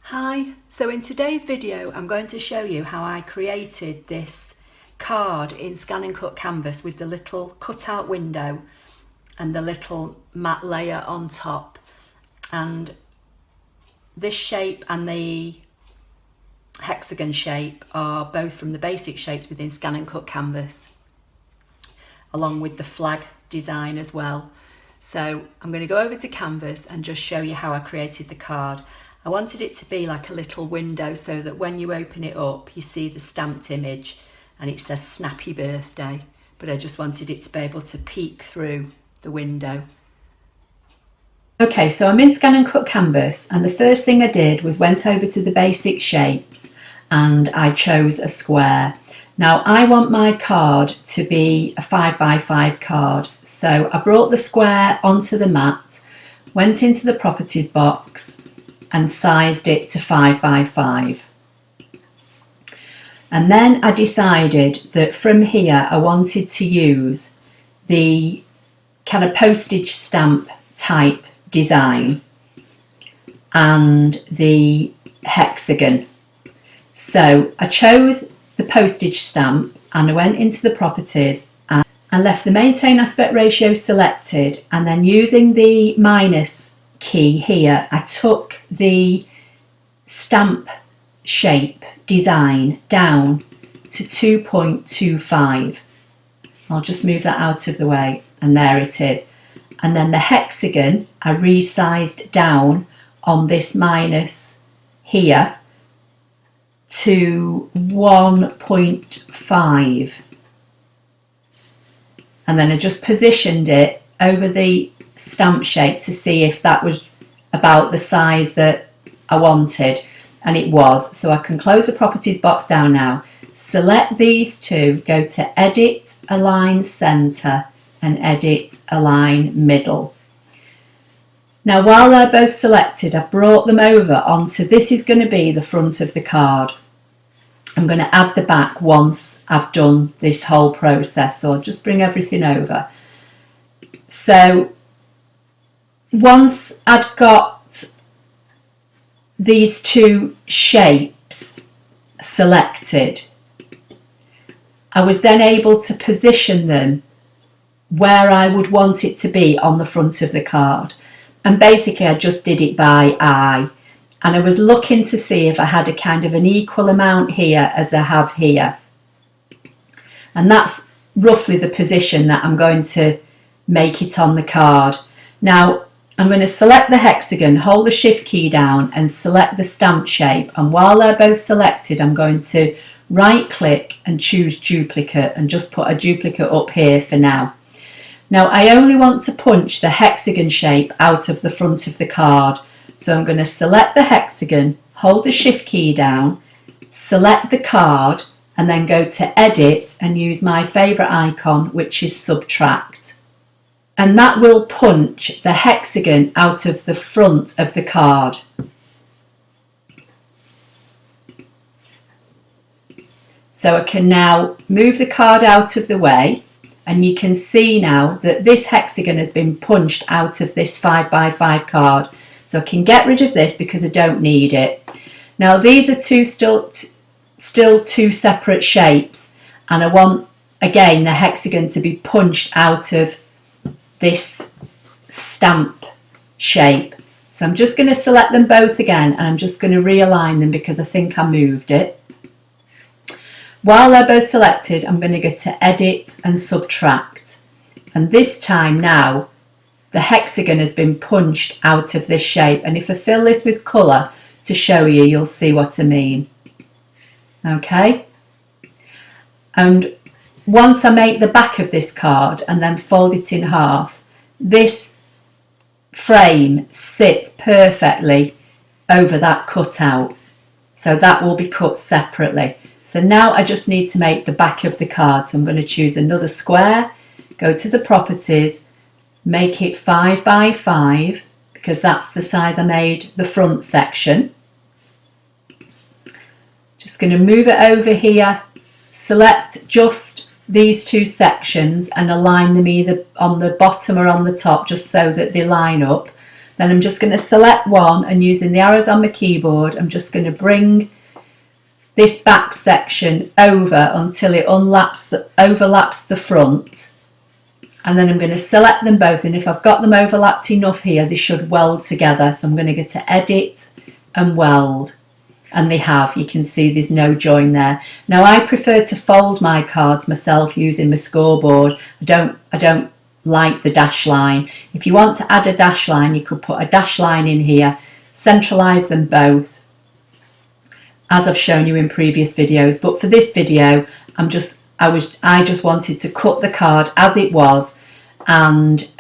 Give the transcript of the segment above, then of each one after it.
Hi, so in today's video I'm going to show you how I created this card in ScanNCut Canvas with the little cutout window and the little matte layer on top, and this shape and the hexagon shape are both from the basic shapes within ScanNCut Canvas, along with the flag design as well. So I'm going to go over to Canvas and just show you how I created the card. I wanted it to be like a little window so that when you open it up you see the stamped image and it says Snappy Birthday, but I just wanted it to be able to peek through the window. Okay, so I'm in ScanNCut Canvas, and the first thing I did was went over to the basic shapes and I chose a square. Now I want my card to be a 5x5 card, so I brought the square onto the mat, went into the properties box and sized it to 5x5. And then I decided that from here I wanted to use the kind of postage stamp type design and the hexagon. So I chose the postage stamp and I went into the properties and I left the maintain aspect ratio selected, and then using the minus key here I took the stamp shape design down to 2.25. I'll just move that out of the way, and there it is. And then the hexagon I resized down on this minus here to 1.5, and then I just positioned it over the stamp shape to see if that was about the size that I wanted, and it was. So I can close the properties box down now, select these two, go to edit align center and edit align middle. Now while they're both selected, I brought them over onto, this is going to be the front of the card. I'm going to add the back once I've done this whole process, so I'll just bring everything over. So once I'd got these two shapes selected, I was then able to position them where I would want it to be on the front of the card. And basically I just did it by eye, and I was looking to see if I had a kind of an equal amount here as I have here, and that's roughly the position that I'm going to make it on the card. Now I'm going to select the hexagon, hold the shift key down and select the stamp shape, and while they're both selected I'm going to right click and choose duplicate and just put a duplicate up here for now. Now I only want to punch the hexagon shape out of the front of the card, so I'm going to select the hexagon, hold the shift key down, select the card and then go to edit and use my favourite icon, which is subtract. And that will punch the hexagon out of the front of the card. So I can now move the card out of the way, and you can see now that this hexagon has been punched out of this 5x5 card. So I can get rid of this because I don't need it. Now these are still two separate shapes, and I want again the hexagon to be punched out of this stamp shape. So I'm just going to select them both again, and I'm just going to realign them because I think I moved it. While they're both selected, I'm going to go to edit and subtract, and this time now the hexagon has been punched out of this shape, and if I fill this with colour to show you, you'll see what I mean. Okay, and once I make the back of this card and then fold it in half, this frame sits perfectly over that cutout, so that will be cut separately. So now I just need to make the back of the card, so I'm going to choose another square, go to the properties, make it 5x5 because that's the size I made the front section. Just going to move it over here, select just these two sections and align them either on the bottom or on the top just so that they line up. Then I'm just going to select one, and using the arrows on my keyboard, I'm just going to bring this back section over until it overlaps the front. And then I'm going to select them both, and if I've got them overlapped enough here, they should weld together. So I'm going to go to Edit and Weld, and they have. You can see there's no join there. Now I prefer to fold my cards myself using my scoreboard. I don't like the dash line. If you want to add a dash line, you could put a dash line in here, centralize them both, as I've shown you in previous videos. But for this video, I just wanted to cut the card as it was and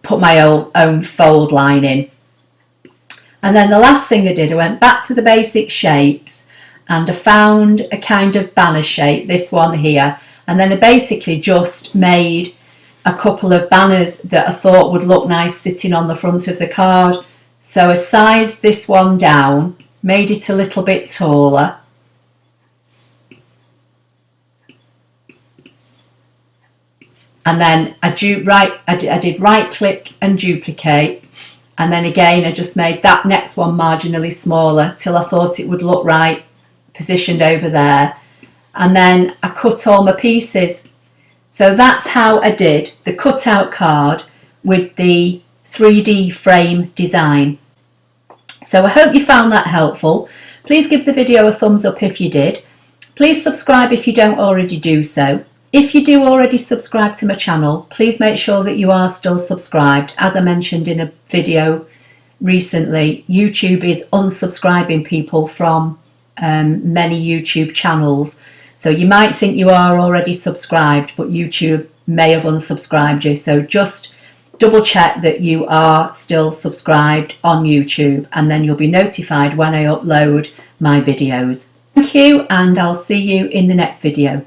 put my own fold line in. And then the last thing I did, I went back to the basic shapes and I found a kind of banner shape, this one here, and then I basically just made a couple of banners that I thought would look nice sitting on the front of the card. So I sized this one down, made it a little bit taller, and then I did right click and duplicate, and then again I just made that next one marginally smaller till I thought it would look right positioned over there, and then I cut all my pieces. So that's how I did the cutout card with the 3D frame design. So I hope you found that helpful. Please give the video a thumbs up if you did. Please subscribe if you don't already do so. If you do already subscribe to my channel, please make sure that you are still subscribed. As I mentioned in a video recently, YouTube is unsubscribing people from many YouTube channels. So you might think you are already subscribed, but YouTube may have unsubscribed you. So just double check that you are still subscribed on YouTube, and then you'll be notified when I upload my videos. Thank you, and I'll see you in the next video.